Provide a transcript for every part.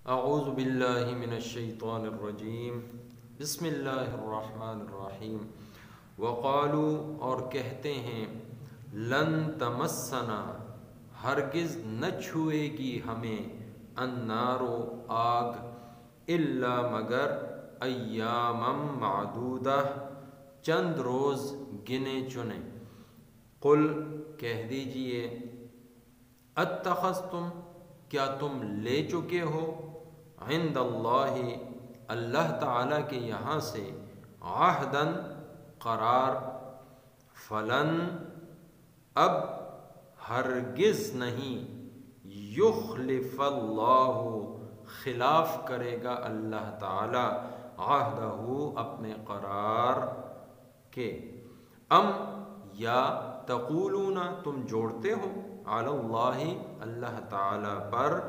اعوذ باللہ من الشیطان الرجیم بسم اللہ الرحمن الرحیم وقالوا اور کہتے ہیں لن تمسنا ہرگز نہ چھوئے گی ہمیں النار آگ الا مگر ایاما معدودہ چند روز گنے چنے قل کہہ دیجئے اتخذتم کیا تم لے چکے ہو عند اللہ اللہ تعالیٰ کے یہاں سے عہداً قرار فلن اب ہرگز نہیں یخلف اللہ خلاف کرے گا اللہ تعالیٰ عہدہ اپنے قرار کے ام یا تقولون تم جوڑتے ہو علی اللہ اللہ تعالیٰ پر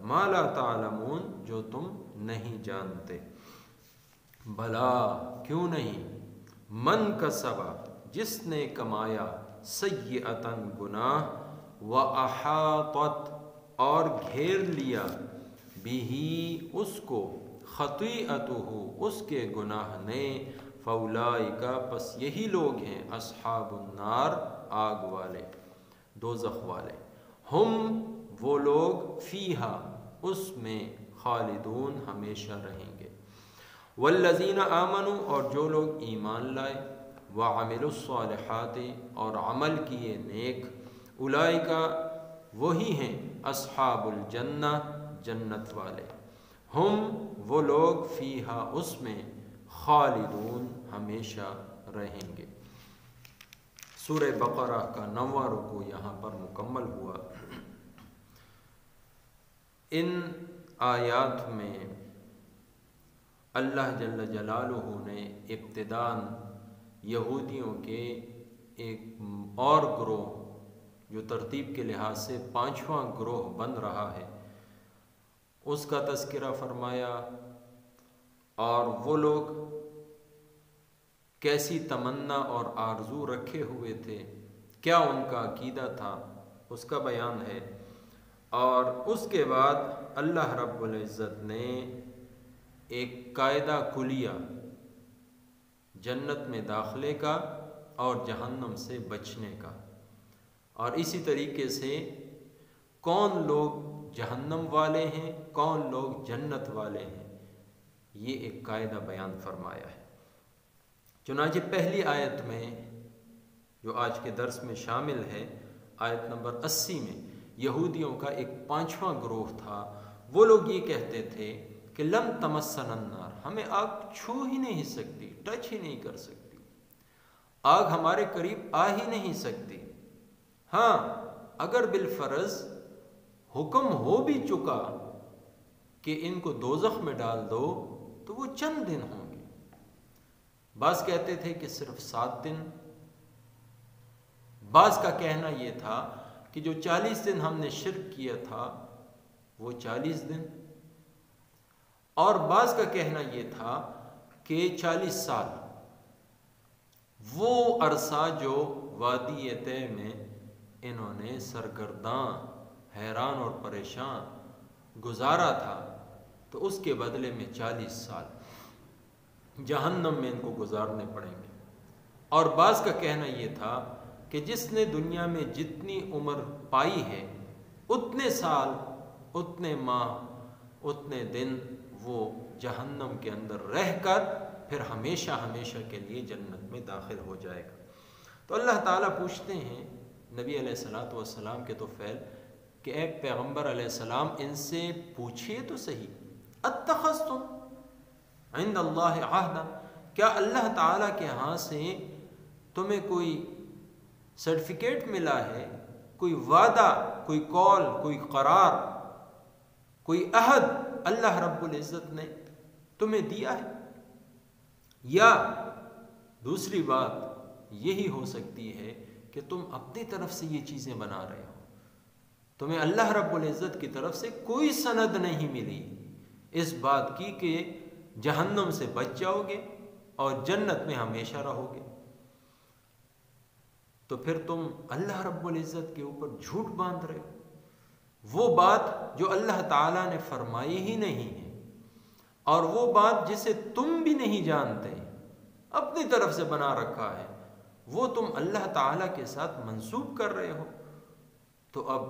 ما لا تعلمون جو تم نہیں جانتے بھلا کیوں نہیں من کسب جس نے کمایا سیئۃً گناہ وَأَحَاطَتْ اور گھیر لیا بِهِ اس کو خطیئتہ اس کے گناہ نے فَأُولَٰئِکَ پس یہی لوگ ہیں اصحاب النار آگ والے دوزخ والے ہم وہ لوگ فیہا اس میں خالدون ہمیشہ رہیں گے والذین آمنوا اور جو لوگ ایمان لائے وعملوا الصالحات اور عمل کیے نیک اولئک وہی ہیں اصحاب الجنہ جنت والے ہم وہ لوگ فیہا اس میں خالدون ہمیشہ رہیں گے۔ سورہ بقرہ کا 9واں رکوع یہاں پر مکمل ہوا۔ ان آیات میں اللہ جل جلالہ نے ابتداءً یہودیوں کے ایک اور گروہ جو ترتیب کے لحاظ سے 5واں گروہ بن رہا ہے اس کا تذکرہ فرمایا، اور وہ لوگ کیسی تمنا اور آرزو رکھے ہوئے تھے، کیا ان کا عقیدہ تھا، اس کا بیان ہے۔ اور اس کے بعد اللہ رب العزت نے ایک قاعدہ کلیہ جنت میں داخلے کا اور جہنم سے بچنے کا، اور اسی طریقے سے کون لوگ جہنم والے ہیں کون لوگ جنت والے ہیں یہ ایک قاعدہ بیان فرمایا ہے۔ چنانچہ پہلی آیت میں جو آج کے درس میں شامل ہے، آیت نمبر 80 میں یہودیوں کا ایک 5واں گروہ تھا، وہ لوگ یہ کہتے تھے کہ لن تمسنا النار، ہمیں آگ چھو ہی نہیں سکتی، ٹچ ہی نہیں کر سکتی، آگ ہمارے قریب آ ہی نہیں سکتی۔ ہاں اگر بالفرض حکم ہو بھی چکا کہ ان کو دوزخ میں ڈال دو تو وہ چند دن ہوں گے، بعض کہتے تھے کہ صرف 7 دن، بعض کا کہنا یہ تھا کہ جو 40 دن ہم نے شرک کیا تھا وہ 40 دن، اور بعض کا کہنا یہ تھا کہ 40 سال، وہ عرصہ جو وادی طے میں انہوں نے سرگرداں حیران اور پریشان گزارا تھا، تو اس کے بدلے میں 40 سال جہنم میں ان کو گزارنے پڑیں گے۔ اور بعض کا کہنا یہ تھا کہ جس نے دنیا میں جتنی عمر پائی ہے اتنے سال اتنے ماہ اتنے دن وہ جہنم کے اندر رہ کر پھر ہمیشہ ہمیشہ کے لیے جنت میں داخل ہو جائے گا۔ تو اللہ تعالیٰ پوچھتے ہیں نبی علیہ الصلوۃ والسلام کے طفیل کہ اے پیغمبر علیہ السلام ان سے پوچھئے تو صحیح، اتخذتم عند اللہ عہدا، کیا اللہ تعالیٰ کے ہاں سے تمہیں کوئی سرٹیفکیٹ ملا ہے، کوئی وعدہ، کوئی قول، کوئی قرار، کوئی عہد اللہ رب العزت نے تمہیں دیا ہے؟ یا دوسری بات یہی ہو سکتی ہے کہ تم اپنی طرف سے یہ چیزیں بنا رہے ہو، تمہیں اللہ رب العزت کی طرف سے کوئی سند نہیں ملی اس بات کی کہ جہنم سے بچ جاؤ گے اور جنت میں ہمیشہ رہو گے، تو پھر تم اللہ رب العزت کے اوپر جھوٹ باندھ رہے ہو۔ وہ بات جو اللہ تعالیٰ نے فرمائی ہی نہیں ہے، اور وہ بات جسے تم بھی نہیں جانتے، اپنی طرف سے بنا رکھا ہے، وہ تم اللہ تعالیٰ کے ساتھ منسوب کر رہے ہو۔ تو اب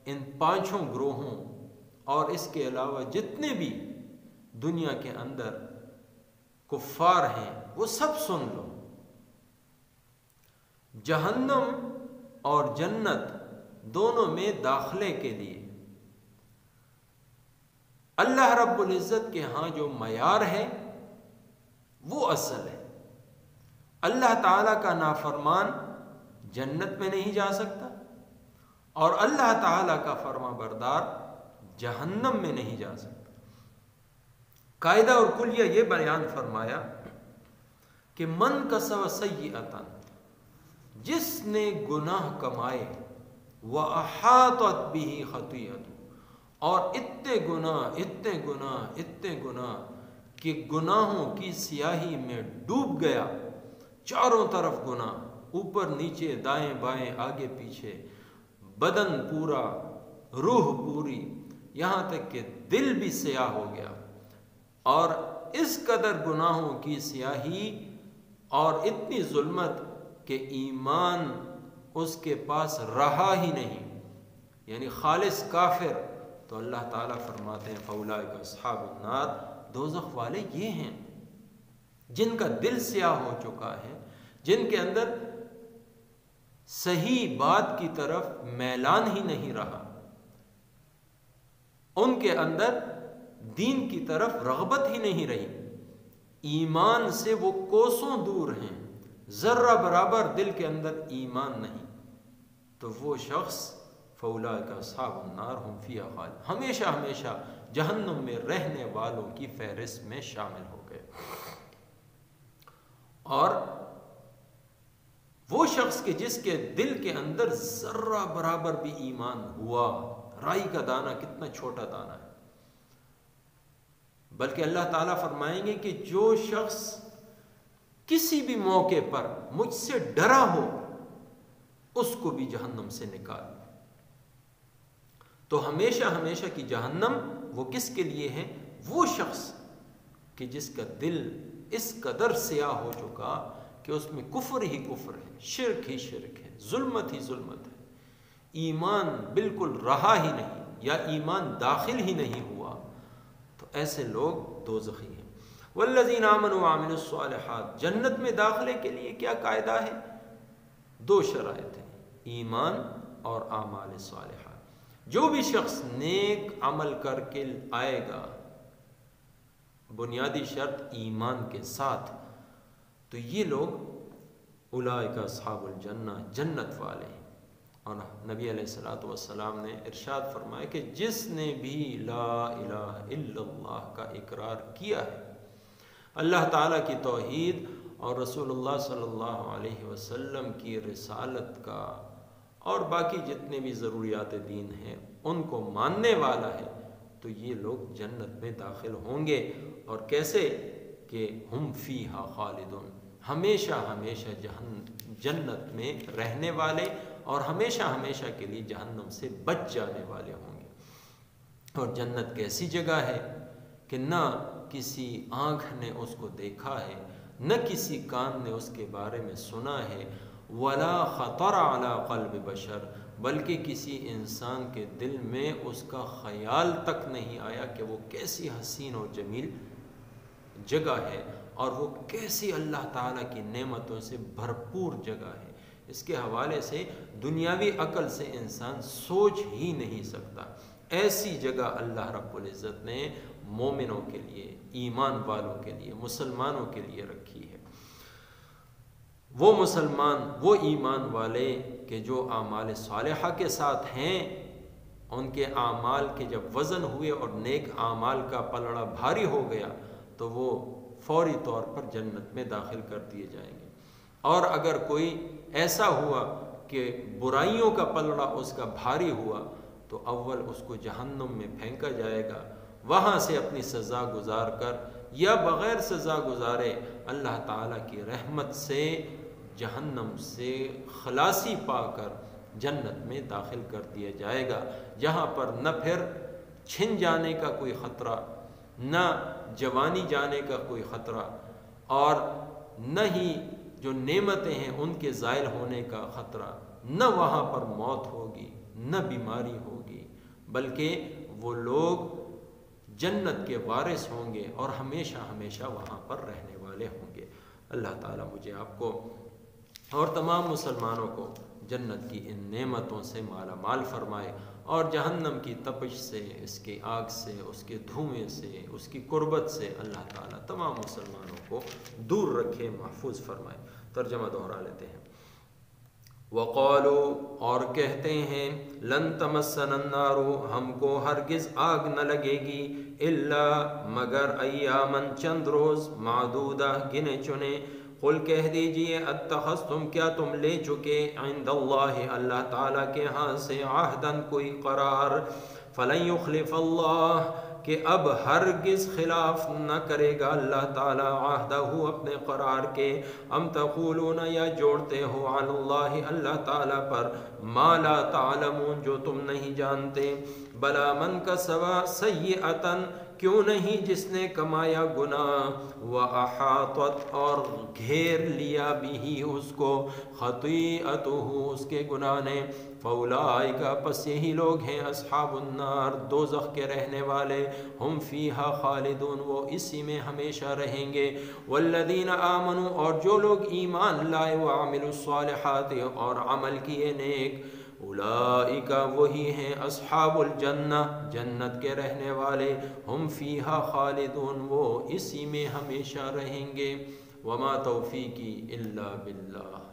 ان پانچوں گروہوں اور اس کے علاوہ جتنے بھی دنیا کے اندر کفار ہیں وہ سب سن لو، جہنم اور جنت دونوں میں داخلے کے لیے اللہ رب العزت کے ہاں جو معیار ہے وہ اصل ہے۔ اللہ تعالیٰ کا نافرمان جنت میں نہیں جا سکتا، اور اللہ تعالیٰ کا فرما بردار جہنم میں نہیں جا سکتا۔ قاعدہ اور کلیہ یہ بیان فرمایا کہ من کسب سیئۃ، جس نے گناہ کمائے، وَأَحَاطَتْ بِهِ خَطِیئَتُ، اور اتنے گناہ کہ گناہوں کی سیاہی میں ڈوب گیا، چاروں طرف گناہ، اوپر نیچے دائیں بائیں آگے پیچھے، بدن پورا، روح پوری، یہاں تک کہ دل بھی سیاہ ہو گیا، اور اس قدر گناہوں کی سیاہی اور اتنی ظلمت کہ ایمان اس کے پاس رہا ہی نہیں، یعنی خالص کافر، تو اللہ تعالیٰ فرماتے ہیں فَأُولَٰئِکَ أَصْحَابُ النَّارِ، دوزخ والے یہ ہیں جن کا دل سیاہ ہو چکا ہے، جن کے اندر صحیح بات کی طرف میلان ہی نہیں رہا، ان کے اندر دین کی طرف رغبت ہی نہیں رہی، ایمان سے وہ کوسوں دور ہیں، ذرہ برابر دل کے اندر ایمان نہیں، تو وہ شخص فَأُولَٰئِکَ أَصْحَابُ النَّارِ هُمْ فِيهَا خَالِدُونَ، ہمیشہ جہنم میں رہنے والوں کی فہرست میں شامل ہو گئے۔ اور وہ شخص کہ جس کے دل کے اندر ذرہ برابر بھی ایمان ہوا، رائی کا دانہ کتنا چھوٹا دانہ ہے، بلکہ اللہ تعالیٰ فرمائیں گے کہ جو شخص کسی بھی موقع پر مجھ سے ڈرا ہو اس کو بھی جہنم سے نکال۔ تو ہمیشہ کی جہنم وہ کس کے لیے ہے؟ وہ شخص کہ جس کا دل اس قدر سیاہ ہو چکا کہ اس میں کفر ہی کفر ہے، شرک ہی شرک ہے، ظلمت ہی ظلمت ہے، ایمان بالکل رہا ہی نہیں یا ایمان داخل ہی نہیں ہوا، تو ایسے لوگ دوزخی ہیں۔ والذین آمنوا وعملوا الصالحات، جنت میں داخلے کے لیے کیا قاعدہ ہے؟ 2 شرائط ہیں، ایمان اور اعمال صالحات۔ جو بھی شخص نیک عمل کر کے آئے گا، بنیادی شرط ایمان کے ساتھ، تو یہ لوگ اولئک اصحاب الجنہ، جنت والے ہیں۔ اور نبی علیہ الصلوۃ والسلام نے ارشاد فرمایا کہ جس نے بھی لا الہ الا اللہ کا اقرار کیا ہے، اللہ تعالیٰ کی توحید اور رسول اللہ صلی اللہ علیہ وسلم کی رسالت کا اور باقی جتنے بھی ضروریات دین ہیں ان کو ماننے والا ہے، تو یہ لوگ جنت میں داخل ہوں گے۔ اور کیسے؟ کہ ہم فیہا خالدون، ہمیشہ جنت میں رہنے والے اور ہمیشہ کے لیے جہنم سے بچ جانے والے ہوں گے۔ اور جنت کیسی جگہ ہے کہ نہ کسی آنکھ نے اس کو دیکھا ہے، نہ کسی کان نے اس کے بارے میں سنا ہے، ولا خطر علی قلب بشر، بلکہ کسی انسان کے دل میں اس کا خیال تک نہیں آیا کہ وہ کیسی حسین اور جمیل جگہ ہے، اور وہ کیسی اللہ تعالیٰ کی نعمتوں سے بھرپور جگہ ہے۔ اس کے حوالے سے دنیاوی عقل سے انسان سوچ ہی نہیں سکتا، ایسی جگہ اللہ رب العزت نے مومنوں کے لیے، ایمان والوں کے لیے، مسلمانوں کے لیے رکھی ہے۔ وہ مسلمان، وہ ایمان والے کہ جو اعمال صالحہ کے ساتھ ہیں، ان کے اعمال کے جب وزن ہوئے اور نیک اعمال کا پلڑا بھاری ہو گیا تو وہ فوری طور پر جنت میں داخل کر دیے جائیں گے۔ اور اگر کوئی ایسا ہوا کہ برائیوں کا پلڑا اس کا بھاری ہوا تو اول اس کو جہنم میں پھینکا جائے گا، وہاں سے اپنی سزا گزار کر یا بغیر سزا گزارے اللہ تعالیٰ کی رحمت سے جہنم سے خلاصی پا کر جنت میں داخل کر دیا جائے گا، جہاں پر نہ پھر چھن جانے کا کوئی خطرہ، نہ جوانی جانے کا کوئی خطرہ، اور نہ ہی جو نعمتیں ہیں ان کے زائل ہونے کا خطرہ، نہ وہاں پر موت ہوگی، نہ بیماری ہوگی، بلکہ وہ لوگ جنت کے وارث ہوں گے اور ہمیشہ ہمیشہ وہاں پر رہنے والے ہوں گے۔ اللہ تعالیٰ مجھے آپ کو اور تمام مسلمانوں کو جنت کی ان نعمتوں سے مالا مال فرمائے، اور جہنم کی تپش سے، اس کی آگ سے، اس کے دھوئیں سے، اس کی قربت سے اللہ تعالیٰ تمام مسلمانوں کو دور رکھے، محفوظ فرمائے۔ ترجمہ دوہرا لیتے ہیں۔ وقالوا، اور کہتے ہیں، لن تمسنا النار، ہم کو ہرگز آگ نہ لگے گی، الا مگر ایامن چند روز، معدودہ گنے چنے۔ قل کہہ دیجئے، اتخذتم کیا تم لے چکے، عند اللہ اللہ تعالیٰ کے ہاں سے، عہدن کوئی قرار، فلن یخلف اللہ کہ اب ہرگز خلاف نہ کرے گا اللہ تعالیٰ عہدہ اپنے قرار کے، ام تقولون یا جوڑتے ہو، علی اللہ اللہ تعالیٰ پر، ما لا تعلمون جو تم نہیں جانتے، بلا من کسب سیئۃ کیوں نہیں جس نے کمایا گناہ، وَأَحَاطَتْ اور گھیر لیا بھی اس کو، خطیئتہ اس کے گناہ نے، فَأُولَٰئِکَ پس یہی لوگ ہیں، اصحاب النار دوزخ کے رہنے والے، ہم فیہا خالدون وہ اسی میں ہمیشہ رہیں گے، والذین آمنوا اور جو لوگ ایمان لائے، وعملوا الصالحات اور عمل کیے نیک، اولئک وہی ہیں، اصحاب الجنہ جنت کے رہنے والے، ہم فیہا خالدون وہ اسی میں ہمیشہ رہیں گے، وما توفیقی الا باللہ۔